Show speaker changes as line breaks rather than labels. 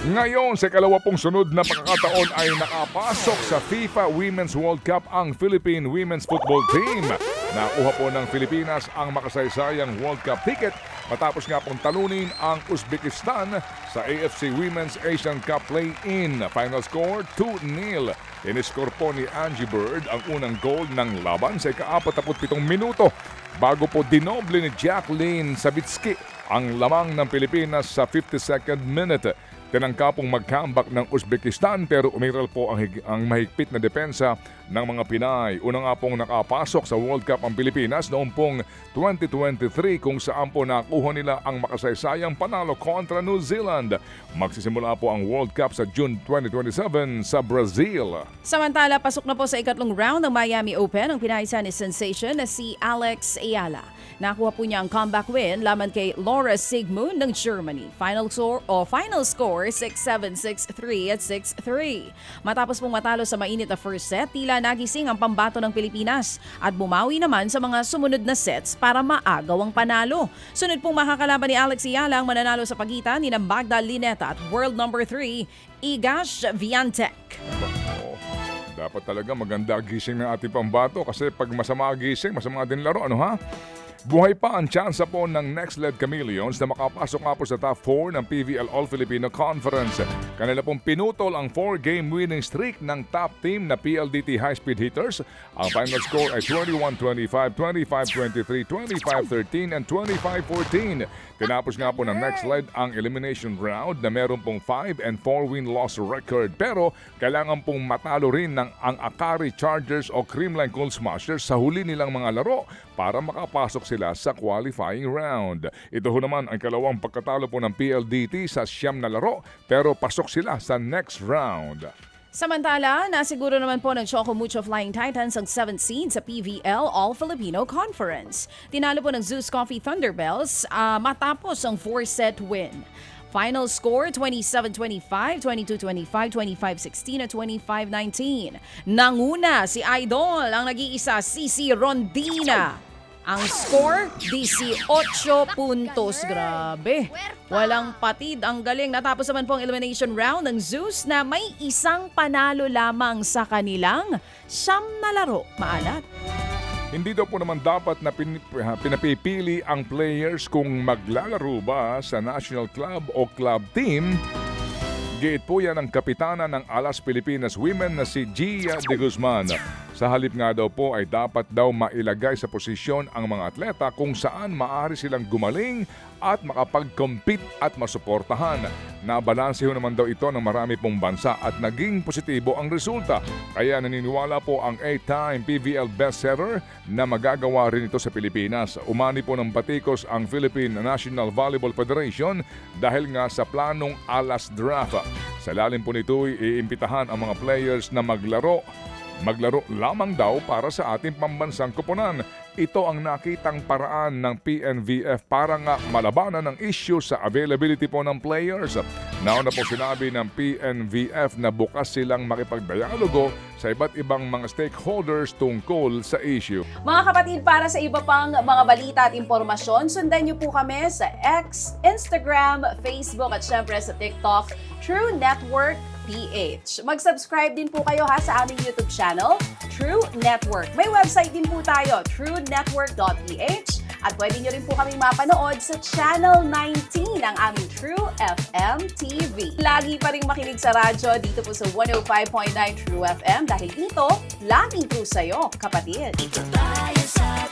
Ngayon sa kalawapung sunod na pagkakataon ay nakapasok sa FIFA Women's World Cup ang Philippine Women's Football Team. Nakuha po ng Pilipinas ang makasaysayang World Cup ticket matapos nga pong talunin ang Uzbekistan sa AFC Women's Asian Cup Play-In. Final score 2-0. Iniscore po ni Angie Bird ang unang goal ng laban sa ika-47 minuto bago po dinoble ni Jacqueline Savitsky ang lamang ng Pilipinas sa 52nd minute. Tinangka pong mag-comeback ng Uzbekistan pero umiral po ang mahigpit na depensa ng mga Pinay. Una nga pong nakapasok sa World Cup ang Pilipinas noong pong 2023 kung saan po nakuha nila ang makasaysayang panalo kontra New Zealand. Magsisimula po ang World Cup sa June 2027 sa Brazil.
Samantala, pasok na po sa ikatlong round ng Miami Open ang Pinay Tennis sensation na si Alex Ayala. Nakuha po niya ang comeback win laban kay Laura Sigmund ng Germany. Final score 6-7, 6-3 at 6-3. Matapos pong matalo sa mainit na first set, tila nagising ang pambato ng Pilipinas at bumawi naman sa mga sumunod na sets para maagaw ang panalo. Sunod pong makakalaban ni Alex Ayala ang mananalo sa pagitan ni Magda Lineta at world number 3, Igash Viantek.
Dapat talaga maganda gising ng ating pambato kasi pag masama gising, masama din laro, ano ha? Buhay pa ang tsansa po ng Next-Led Chameleons na makapasok nga po sa top 4 ng PVL All-Filipino Conference. Kanila pong pinutol ang 4-game winning streak ng top team na PLDT High-Speed Hitters. Ang final score ay 21-25, 25-23, 25-13 and 25-14. Tinapos nga po ng Next-Led ang elimination round na meron pong 5 and 4 win-loss record. Pero kailangan pong matalo rin ng ang Akari Chargers o Creamline Cold Smashers sa huli nilang mga laro para makapasok sila sa qualifying round. Ito ho naman ang kalawang pagkatalo po ng PLDT sa 9 na laro pero pasok sila sa next round.
Samantala, nasiguro naman po ng Choco Mucho Flying Titans ang 7th seed sa PVL All-Filipino Conference. Tinalo po ng Zeus Coffee Thunderbells matapos ang 4-set win. Final score 27-25, 22-25, 25-16 at 25-19. Nanguna si Idol ang nag-iisa Cici Rondina. Ang score 18 puntos. Grabe. Walang patid, ang galing. Natapos naman po ang elimination round ng Zeus na may isang panalo lamang sa kanilang 9 na laro. Maalat.
Hindi daw po naman dapat na pinapipili ang players kung maglalaro ba sa national club o club team. Giit po yan ang kapitana ng Alas Pilipinas Women na si Gia de Guzman. Sa halip nga daw po ay dapat daw mailagay sa posisyon ang mga atleta kung saan maaari silang gumaling at makapag-compete at masuportahan. Nabalanse ho naman daw ito ng marami pong bansa at naging positibo ang resulta. Kaya naniniwala po ang 8-time PVL bestseller na magagawa rin ito sa Pilipinas. Umani po ng batikos ang Philippine National Volleyball Federation dahil nga sa planong Alas Draft. Sa lalim po nito iimbitahan ang mga players na maglaro lamang daw para sa ating pambansang koponan. Ito ang nakitang paraan ng PNVF para nga malabanan ng issue sa availability po ng players. Nauna po sinabi ng PNVF na bukas silang makipagdialogo sa iba't ibang mga stakeholders tungkol sa issue.
Mga kapatid, para sa iba pang mga balita at impormasyon, sundan niyo po kami sa X, Instagram, Facebook at syempre sa TikTok, True Network PH. Mag-subscribe din po kayo sa aming YouTube channel, True Network. May website din po tayo, truenetwork.ph at pwede nyo rin po kaming mapanood sa Channel 19 ng aming True FM TV. Lagi pa rin makinig sa radyo dito po sa 105.9 True FM dahil dito, laging true sa'yo, kapatid.
Ito tayo sa